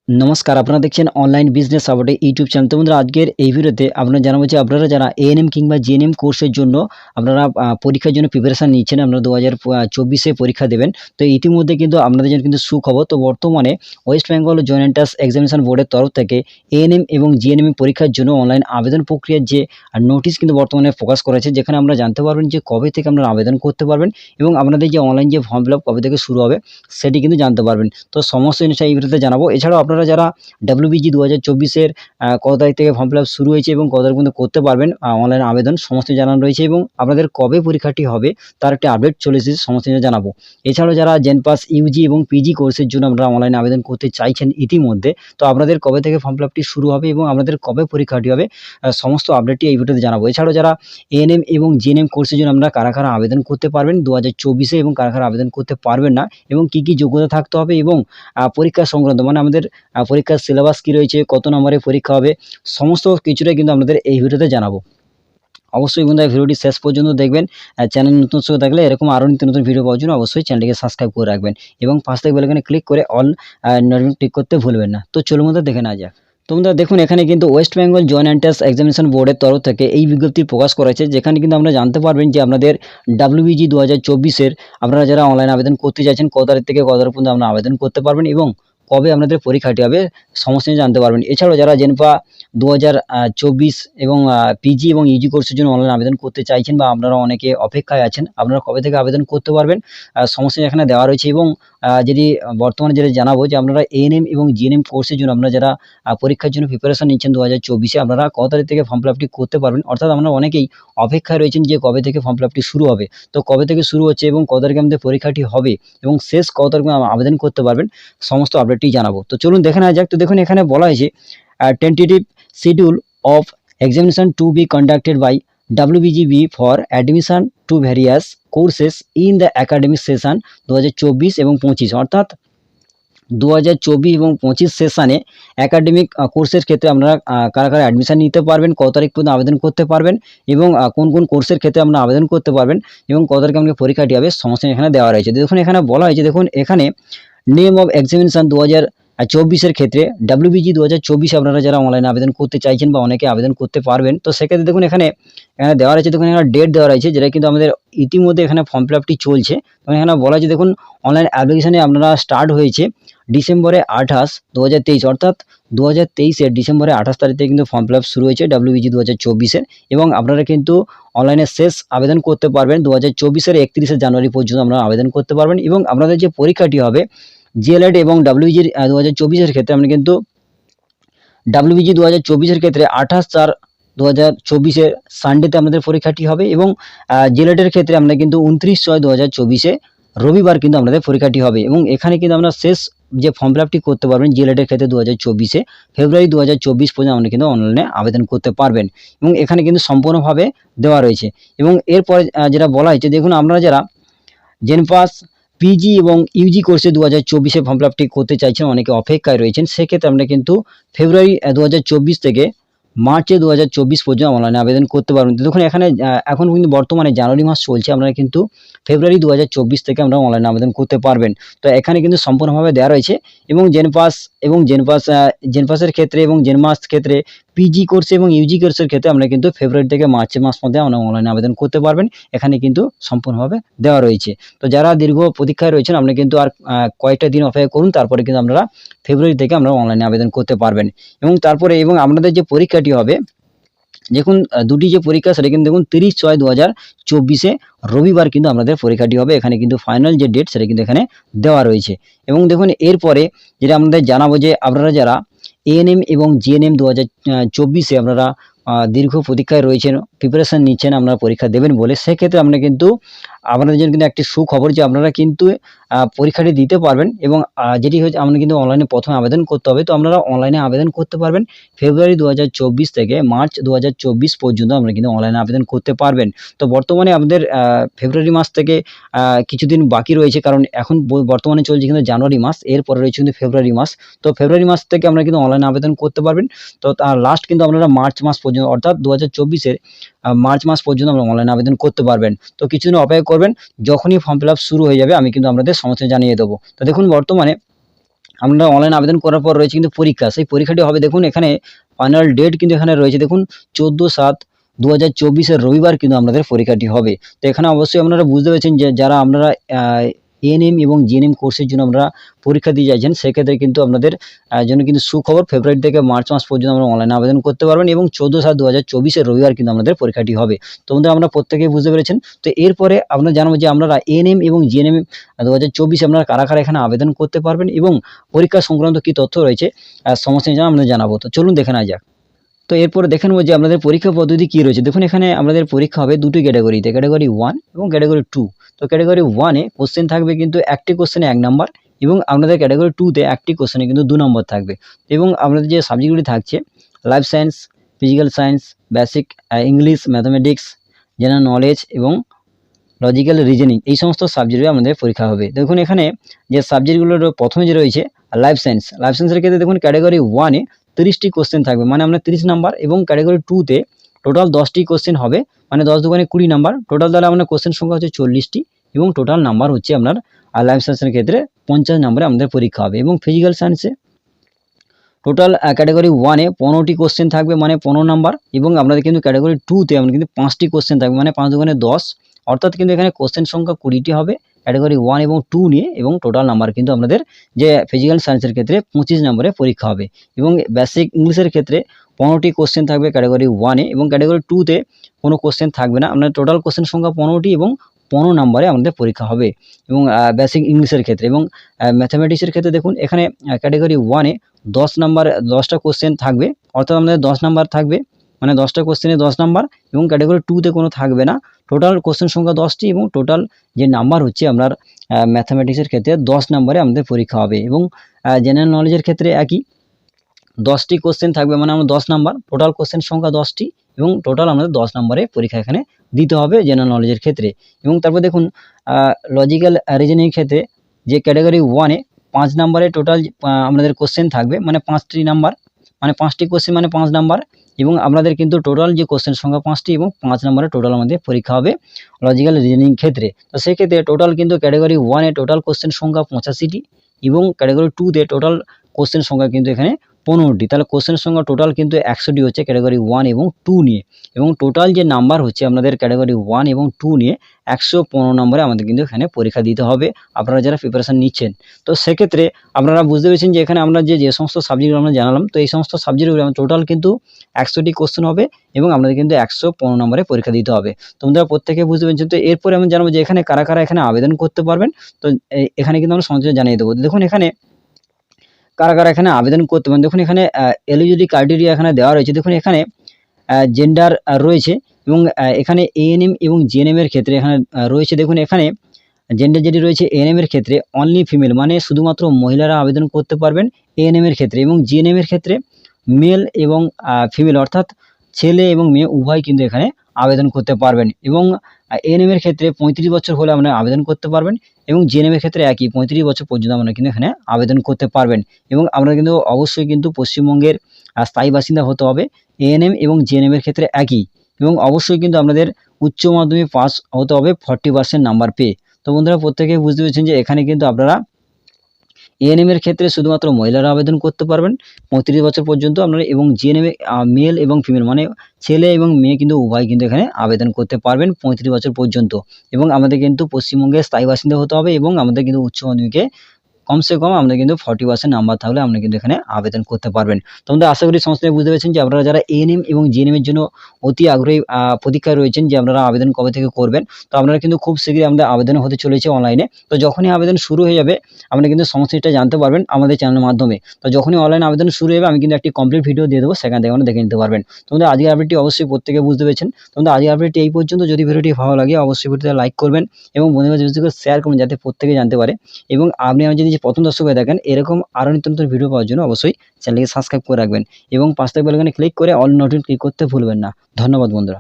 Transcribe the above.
নমস্কার, আপনারা দেখছেন অনলাইন বিজনেস সাপোর্টে ইউটিউব চ্যানেল। তো বন্ধুরা, আজকের এই ভিডিওতে আপনারা জানাবো যে আপনারা যারা এএনএম কিংবা জিএনএম কোর্সের জন্য আপনারা পরীক্ষার জন্য প্রিপারেশন নিচ্ছেন, আপনারা 2024 পরীক্ষা দেবেন। তো ইতিমধ্যে কিন্তু আপনাদের জন্য কিন্তু সুখবর। তো বর্তমানে West Bengal joint entrance examination বোর্ডের তরফ থেকে এএনএম এবং জিএনএম পরীক্ষার জন্য অনলাইন আবেদন প্রক্রিয়ার যে নোটিশ কিন্তু বর্তমানে প্রকাশ করেছে, যেখানে আমরা জানতে পারবেন যে কবে থেকে আপনারা আবেদন করতে পারবেন এবং আপনাদের যে অনলাইন যে ফর্ম ফিল আপ কবে থেকে শুরু হবে সেটি কিন্তু জানতে পারবেন। তো সমস্ত জিনিস এই ভিডিওতে জানাবো। এছাড়াও আপনারা যারা WBG 2024 কত তারিখ থেকে ফর্ম ফিল আপ শুরু হয়েছে এবং কত তারিখ পর্যন্ত করতে পারবেন অনলাইন আবেদন, সমস্ত জানানো রয়েছে এবং আপনাদের কবে পরীক্ষাটি হবে তার একটি আপডেট চলে এসেছে, সমস্ত কিছু জানাবো। এছাড়াও যারা জেনপাস ইউজি এবং পিজি কোর্সের জন্য আপনারা অনলাইন আবেদন করতে চাইছেন ইতিমধ্যে, তো আপনাদের কবে থেকে ফর্ম ফিল আপটি শুরু হবে এবং আপনাদের কবে পরীক্ষাটি হবে সমস্ত আপডেটটি এই ভিডিওতে জানাবো। এছাড়াও যারা এএনএম এবং জিএনএম কোর্সের জন্য আপনারা কারা কারা আবেদন করতে পারবেন 2024 এবং কারা কারা আবেদন করতে পারবেন না এবং কি কি যোগ্যতা থাকতে হবে এবং পরীক্ষা সংক্রান্ত মানে আমাদের পরীক্ষার সিলেবাস কি রয়েছে, কত নম্বরে পরীক্ষা হবে, সমস্ত কিছুটাই কিন্তু আপনাদের এই ভিডিওতে জানাবো। অবশ্যই বন্ধুরা ভিডিওটি শেষ পর্যন্ত দেখবেন। চ্যানেল নতুন সঙ্গে থাকলে এরকম আরও নিত্য নতুন ভিডিও পাওয়ার জন্য অবশ্যই চ্যানেলটিকে সাবস্ক্রাইব করে রাখবেন এবং পাশ থেকে বেল আইকনে ক্লিক করে অল নোটিফিকেশন ক্লিক করতে ভুলবেন না। তো চলুন বন্ধুরা দেখে নেওয়া যাক। তো বন্ধুরা দেখুন, এখানে কিন্তু West Bengal joint entrance examination বোর্ডের তরফ থেকে এই বিজ্ঞপ্তি প্রকাশ করেছে, যেখানে কিন্তু আমরা জানতে পারবেন যে আপনাদের WBG 2024 আপনারা যারা অনলাইন আবেদন করতে চাইছেন কত তারিখ থেকে কত তারিখ পর্যন্ত আপনারা আবেদন করতে পারবেন এবং কবে আপনাদের পরীক্ষাটি হবে সমস্ত কিছু জানতে পারবেন। এছাড়াও যারা জেনপা 2024 এবং পিজি এবং ইউজি কোর্সের জন্য অনলাইন আবেদন করতে চাইছেন বা আপনারা অনেকে অপেক্ষায় আছেন, আপনারা কবে থেকে আবেদন করতে পারবেন সমস্ত কিছু এখানে দেওয়া রয়েছে এবং যদি বর্তমানে যেটা জানাবো যে আপনারা এএনএম এবং জিএনএম কোর্সের জন্য আপনারা যারা পরীক্ষার জন্য প্রিপারেশন নিচ্ছেন 2024 আপনারা কত তারিখ থেকে ফর্ম ফিল আপটি করতে পারবেন, অর্থাৎ আপনারা অনেকেই অপেক্ষায় রয়েছেন যে কবে থেকে ফর্ম ফিল আপটি শুরু হবে। তো কবে থেকে শুরু হচ্ছে এবং কত তারিখে আমাদের পরীক্ষাটি হবে এবং শেষ কত তারিখে আবেদন করতে পারবেন সমস্ত আপডেটটি জানাবো। তো চলুন দেখে নেওয়া যাক। তো দেখুন, এখানে বলা হয়েছে tentative schedule of examination to be conducted by WBGB for admission to various courses in the academic session 2024 এবং 25, অর্থাৎ 2024 এবং 25 সেশনে একাডেমিক কোর্সের ক্ষেত্রে আপনারা কারা কারা অ্যাডমিশন নিতে পারবেন, কত তারিখ পর্যন্ত আবেদন করতে পারবেন এবং কোন কোন কোর্সের ক্ষেত্রে আপনারা আবেদন করতে পারবেন এবং কত তারিখে আপনাকে পরীক্ষাটি হবে সমস্ত এখানে দেওয়া রয়েছে। দেখুন, এখানে বলা হয়েছে, দেখুন এখানে নেম অফ এক্সামিনেশন 2024 ক্ষেত্রে WBG 2024 আপনারা যারা অনলাইনে আবেদন করতে চাইছেন বা অনেকে আবেদন করতে পারবেন, তো সেক্ষেত্রে দেখুন এখানে দেওয়া রয়েছে, দেখুন এখানে ডেট দেওয়া রয়েছে যেটা কিন্তু আমাদের ইতিমধ্যে এখানে ফর্ম ফিল আপটি চলছে। তো এখানে বলা হয়েছে, দেখুন অনলাইন অ্যাপ্লিকেশনে আপনারা স্টার্ট হয়েছে ডিসেম্বরে 28, 2023, অর্থাৎ 2023 ডিসেম্বরে 28 তারিখ থেকে কিন্তু ফর্ম ফিল আপ শুরু হয়েছে WBG 2024 এবং আপনারা কিন্তু অনলাইনে শেষ আবেদন করতে পারবেন 2024 31 জানুয়ারি পর্যন্ত আপনারা আবেদন করতে পারবেন এবং আপনাদের যে পরীক্ষাটি হবে জিএলএড এবং WBG 2024 ক্ষেত্রে আমরা কিন্তু WBG 2024 ক্ষেত্রে 28/4/2024 সানডেতে আমাদের পরীক্ষাটি হবে এবং জিএলএড ক্ষেত্রে আমরা কিন্তু 29/6/2024 রবিবার কিন্তু আমাদের পরীক্ষাটি হবে এবং এখানে কিন্তু আমরা শেষ যে ফর্ম ফিল আপটি করতে পারবেন জিএলএড ক্ষেত্রে 2024 ফেব্রুয়ারি 2024 পর্যন্ত আপনি কিন্তু অনলাইনে আবেদন করতে পারবেন এবং এখানে কিন্তু সম্পূর্ণভাবে দেওয়া রয়েছে। এবং এরপরে যেটা বলা হয়েছে, দেখুন আপনারা যারা জেনপাস পিজি এবং ইউজি কোর্সে 2024 ফর্ম ফিল আপটি করতে চাইছেন, অনেকে অপেক্ষায় রয়েছেন, সেক্ষেত্রে আমরা কিন্তু ফেব্রুয়ারি 2024 থেকে মার্চে 2024 পর্যন্ত অনলাইনে আবেদন করতে পারবেন। দেখুন এখানে এখন কিন্তু বর্তমানে জানুয়ারি মাস চলছে, আপনারা কিন্তু ফেব্রুয়ারি 2024 থেকে আমরা অনলাইনে আবেদন করতে পারবেন। তো এখানে কিন্তু সম্পূর্ণভাবে দেওয়া রয়েছে এবং জেনপাসের ক্ষেত্রে এবং জেনমাস ক্ষেত্রে পিজি কোর্স এবং ইউজি কোর্সের ক্ষেত্রে আমরা কিন্তু ফেব্রুয়ারি থেকে মার্চ মাস মধ্যে আমরা অনলাইনে আবেদন করতে পারবেন, এখানে কিন্তু সম্পূর্ণভাবে দেওয়া রয়েছে। তো যারা দীর্ঘ প্রতীক্ষায় রয়েছেন আপনি কিন্তু আর কয়েকটা দিন অপেক্ষা করুন, তারপরে কিন্তু আপনারা ফেব্রুয়ারি থেকে আমরা অনলাইনে আবেদন করতে পারবেন এবং তারপরে এবং আপনাদের যে পরীক্ষাটি হবে, দেখুন দুটি যে পরীক্ষা সেটা কিন্তু দেখুন 30/6/2024 রবিবার কিন্তু আমাদের পরীক্ষাটি হবে, এখানে কিন্তু ফাইনাল যে ডেট সেটা কিন্তু এখানে দেওয়া রয়েছে। এবং দেখুন এরপরে যেটা আমাদের জানাবো যে আপনারা যারা এএনএম এবং জিএনএম 2024 আপনারা দীর্ঘ প্রতীক্ষায় রয়েছেন, প্রিপারেশন নিচ্ছেন আপনারা পরীক্ষা দেবেন বলে, সেক্ষেত্রে আমরা কিন্তু আপনাদের জন্য কিন্তু একটি সুখবর যে আপনারা কিন্তু পরীক্ষাটি দিতে পারবেন এবং যেটি হচ্ছে আমরা কিন্তু অনলাইনে প্রথমে আবেদন করতে হবে। তো আপনারা অনলাইনে আবেদন করতে পারবেন ফেব্রুয়ারি 2024 থেকে মার্চ 2024 পর্যন্ত আমরা কিন্তু অনলাইনে আবেদন করতে পারবেন। তো বর্তমানে আমাদের ফেব্রুয়ারি মাস থেকে কিছুদিন বাকি রয়েছে, কারণ এখন বর্তমানে চলছে কিন্তু জানুয়ারি মাস, এরপরে রয়েছে কিন্তু ফেব্রুয়ারি মাস। তো ফেব্রুয়ারি মাস থেকে আমরা কিন্তু অনলাইনে আবেদন করতে পারবেন। তো তার লাস্ট কিন্তু আপনারা মার্চ মাস পর্যন্ত, অর্থাৎ 2024 মার্চ মাস পর্যন্ত আমরা অনলাইনে আবেদন করতে পারবেন। তো কিছুদিন অপেক্ষা করবেন, যখনই ফর্ম ফিল আপ শুরু হয়ে যাবে আমি কিন্তু আপনাদের সমস্ত জানিয়ে দেবো। তো দেখুন বর্তমানে আপনারা অনলাইন আবেদন করার পর রয়েছে কিন্তু পরীক্ষা। সেই পরীক্ষাটি হবে দেখুন এখানে ফাইনাল ডেট কিন্তু এখানে রয়েছে দেখুন 14/7/2024 রবিবার কিন্তু আপনাদের পরীক্ষাটি হবে। তো এখানে অবশ্যই আপনারা বুঝতে পেরেছেন যে যারা আপনারা এএনএম এবং জিএনএম কোর্সের জন্য আপনারা পরীক্ষা দিয়ে যাচ্ছেন সেক্ষেত্রে কিন্তু আপনাদের জন্য কিন্তু সুখবর, ফেব্রুয়ারি থেকে মার্চ মাস পর্যন্ত আমরা অনলাইনে আবেদন করতে পারবেন এবং 14/7/2024 রবিবার কিন্তু আমাদের পরীক্ষাটি হবে। তো বন্ধুরা আপনারা প্রত্যেকেই বুঝতে পেরেছেন। তো এরপরে আপনারা জানাবো যে আপনারা এএনএম এবং জিএনএম 2024 আপনারা কারা এখানে আবেদন করতে পারবেন এবং পরীক্ষা সংক্রান্ত কি তথ্য রয়েছে সমস্ত কিছু আমরা জানাবো। তো চলুন দেখে নেওয়া যাক। তো এরপরে দেখে নেব যে আপনাদের পরীক্ষা পদ্ধতি কি রয়েছে। দেখুন এখানে আমাদের পরীক্ষা হবে দুটি ক্যাটাগরিতে, ক্যাটাগরি 1 এবং ক্যাটাগরি 2। তো ক্যাটাগরি 1 এ কোশ্চেন থাকবে কিন্তু একটি কোশ্চেনে 1 নাম্বার এবং আপনাদের ক্যাটাগরি 2 তে একটি কোশ্চেনে কিন্তু 2 নম্বর থাকবে। এবং আপনাদের যে সাবজেক্টগুলি থাকছে life science, physical science, basic English, mathematics, general knowledge এবং লজিক্যাল রিজনিং, এই সমস্ত সাবজেক্টে আমাদের পরীক্ষা হবে। দেখুন এখানে যে সাবজেক্টগুলোর প্রথমে যে রয়েছে লাইফ সায়েন্সের ক্ষেত্রে দেখুন ক্যাটাগরি 1 এ 30টি কোশ্চেন থাকবে, মানে আপনার 30 নাম্বার এবং ক্যাটাগরি 2 তে টোটাল 10টি কোশ্চেন হবে, মানে 10 দুগুণে 20 নাম্বার। টোটাল তাহলে আপনার কোশ্চেন সংখ্যা হচ্ছে 40টি এবং টোটাল নাম্বার হচ্ছে আপনার লাইফ সায়েন্সের ক্ষেত্রে 50 নম্বরে আমাদের পরীক্ষা হবে। এবং ফিজিক্যাল সায়েন্সে টোটাল ক্যাটাগরি 1 এ 15টি কোশ্চেন থাকবে, মানে 15 নাম্বার এবং আপনাদের কিন্তু ক্যাটাগরি 2 তে আমরা কিন্তু 5টি কোশ্চেন থাকবে, মানে 5 দুগুণে 10, অর্থাৎ কিন্তু এখানে কোশ্চেন সংখ্যা 20টি হবে ক্যাটাগরি 1 এবং 2 নিয়ে এবং টোটাল নাম্বার কিন্তু আপনাদের যে ফিজিক্যাল সায়েন্সের ক্ষেত্রে 25 নম্বরে পরীক্ষা হবে। এবং বেসিক ইংলিশের ক্ষেত্রে 15টি কোশ্চেন থাকবে ক্যাটাগরি 1 এ এবং ক্যাটাগরি 2 তে কোনো কোশ্চেন থাকবে না, আপনার টোটাল কোশ্চেন সংখ্যা 15টি এবং 15 নম্বরে আমাদের পরীক্ষা হবে এবং বেসিক ইংলিশের ক্ষেত্রে। এবং ম্যাথামেটিক্সের ক্ষেত্রে দেখুন এখানে ক্যাটাগরি 1 এ 10 নাম্বার 10টা কোশ্চেন থাকবে, অর্থাৎ আমাদের 10 নাম্বার থাকবে, মানে 10টা কোশ্চেনে 10 নাম্বার এবং ক্যাটাগরি 2 তে কোনো থাকবে না। টোটাল কোশ্চেন সংখ্যা 10টি এবং টোটাল যে নাম্বার হচ্ছে আপনার ম্যাথামেটিক্সের ক্ষেত্রে 10 নম্বরে আমাদের পরীক্ষা হবে। এবং জেনারেল নলেজের ক্ষেত্রে একই 10টি কোশ্চেন থাকবে, মানে আমরা 10 নাম্বার, টোটাল কোশ্চেন সংখ্যা 10টি এবং টোটাল আমাদের 10 নম্বরে পরীক্ষা এখানে দিতে হবে জেনারেল নলেজের ক্ষেত্রে। এবং তারপর দেখুন লজিক্যাল রিজনিং ক্ষেত্রে যে ক্যাটাগরি 1 এ 5 নম্বরে টোটাল আমাদের কোশ্চেন থাকবে, মানে 5টি নাম্বার, মানে 5টি কোশ্চেন মানে 5 নাম্বার এবং আপনাদের কিন্তু টোটাল যে কোশ্চেন সংখ্যা 5টি এবং 5 নম্বরে টোটাল আমাদের পরীক্ষা হবে লজিক্যাল রিজনিং ক্ষেত্রে। তো সেক্ষেত্রে টোটাল কিন্তু ক্যাটাগরি 1 এ টোটাল কোশ্চেন সংখ্যা 85টি এবং ক্যাটাগরি 2 তে টোটাল কোশ্চেন সংখ্যা কিন্তু এখানে 15টি। তাহলে কোশ্চেন সংখ্যা টোটাল কিন্তু 100টি হচ্ছে ক্যাটাগরি 1 এবং 2 নিয়ে এবং টোটাল যে নাম্বার হচ্ছে আপনাদের ক্যাটাগরি 1 এবং 2 নিয়ে 115 নম্বরে আমাদের কিন্তু এখানে পরীক্ষা দিতে হবে আপনারা যারা প্রিপারেশন নিচ্ছেন। তো সেক্ষেত্রে আপনারা বুঝতে পেরেছেন যে এখানে আমরা যে সমস্ত সাবজেক্টগুলো আমরা জানালাম, তো এই সমস্ত সাবজেক্টগুলো টোটাল কিন্তু 100টি কোশ্চেন হবে এবং আপনাদের কিন্তু 115 নম্বরে পরীক্ষা দিতে হবে। তোমরা প্রত্যেকে বুঝতে পেরেছেন। তো এরপরে আমি জানাবো যে এখানে কারা এখানে আবেদন করতে পারবেন। তো এখানে কিন্তু আমরা সঞ্চয় জানিয়ে দেবো। দেখুন এখানে কারা এখানে আবেদন করতে পারেন। দেখুন এখানে এলিজিবিলিটি ক্রাইটেরিয়া এখানে দেওয়া রয়েছে। দেখুন এখানে জেন্ডার রয়েছে এবং এখানে এএনএম এবং জিএনএম এর ক্ষেত্রে এখানে রয়েছে। দেখুন এখানে জেন্ডার যেটি রয়েছে এএনএম এর ক্ষেত্রে অনলি ফিমেল, মানে শুধুমাত্র মহিলারা আবেদন করতে পারবেন এএনএম এর ক্ষেত্রে। এবং জিএনএম এর ক্ষেত্রে মেল এবং ফিমেল, অর্থাৎ ছেলে এবং মেয়ে উভয় কিন্তু এখানে আবেদন করতে পারবেন। এবং এএনএম এর ক্ষেত্রে 35 বছর হলে আপনারা আবেদন করতে পারবেন এবং জিএনএম এর ক্ষেত্রে একই 35 বছর পর্যন্ত আপনারা কিন্তু এখানে আবেদন করতে পারবেন। এবং আপনারা কিন্তু অবশ্যই কিন্তু পশ্চিমবঙ্গের স্থায়ী বাসিন্দা হতে হবে। এএনএম এবং জিএনএম এর ক্ষেত্রে একই এবং অবশ্যই কিন্তু আপনাদের উচ্চ মাধ্যমিক পাস হতে হবে 40% নাম্বার পেয়ে। তো বন্ধুরা প্রত্যেকেই বুঝতে পেরেছেন যে এখানে কিন্তু আপনারা এএনএম এর ক্ষেত্রে শুধুমাত্র মহিলারা আবেদন করতে পারবেন 35 বছর পর্যন্ত আপনারা এবং জিএনএম মেল এবং ফিমেল, মানে ছেলে এবং মেয়ে কিন্তু উভয় কিন্তু এখানে আবেদন করতে পারবেন 35 বছর পর্যন্ত। এবং আমাদের কিন্তু পশ্চিমবঙ্গের স্থায়ী বাসিন্দা হতে হবে এবং আমাদের কিন্তু উচ্চ মাধ্যমিকে কমসে কম আমাদের কিন্তু 40% নাম্বার থাকলে আপনি কিন্তু এখানে আবেদন করতে পারবেন। তো আমাদের আশা করি সমস্ত বুঝতে পেরেছেন যে আপনারা যারা এএনএম এবং জিএনএম এর জন্য অতি আগ্রহী প্রতীক্ষায় রয়েছেন যে আপনারা আবেদন কবে থেকে করবেন। তো আপনারা কিন্তু খুব শীঘ্রই আমাদের আবেদন হতে চলেছে অনলাইনে। তো যখনই আবেদন শুরু হয়ে যাবে আপনি কিন্তু সমস্ত কিছু জানতে পারবেন আমাদের চ্যানেলের মাধ্যমে। তো যখনই অনলাইন আবেদন শুরু হবে আমি কিন্তু একটি কমপ্লিট ভিডিও দিয়ে দেবো, সেখান থেকে আপনারা দেখে নিতে পারবেন। তোমাদের আজকের আপডেটটি অবশ্যই প্রত্যেকে বুঝতে পেরেছেন। তোমাদের আজকের আপডেটটি এই পর্যন্ত। যদি ভিডিওটি ভালো লাগে অবশ্যই ভিডিওতে লাইক করবেন এবং বন্ধুদের শেয়ার করবেন যাতে প্রত্যেকে জানতে পারে। এবং আপনি আমার যদি প্রথম দর্শক হয়ে থাকেন এরকম আরও নিত্য নতুন ভিডিও পাওয়ার জন্য অবশ্যই চ্যানেলকে সাবস্ক্রাইব করে রাখবেন এবং পাশে বেল আইকনে ক্লিক করে অল নোটিফিকেশন ক্লিক করতে ভুলবেন না। ধন্যবাদ বন্ধুরা।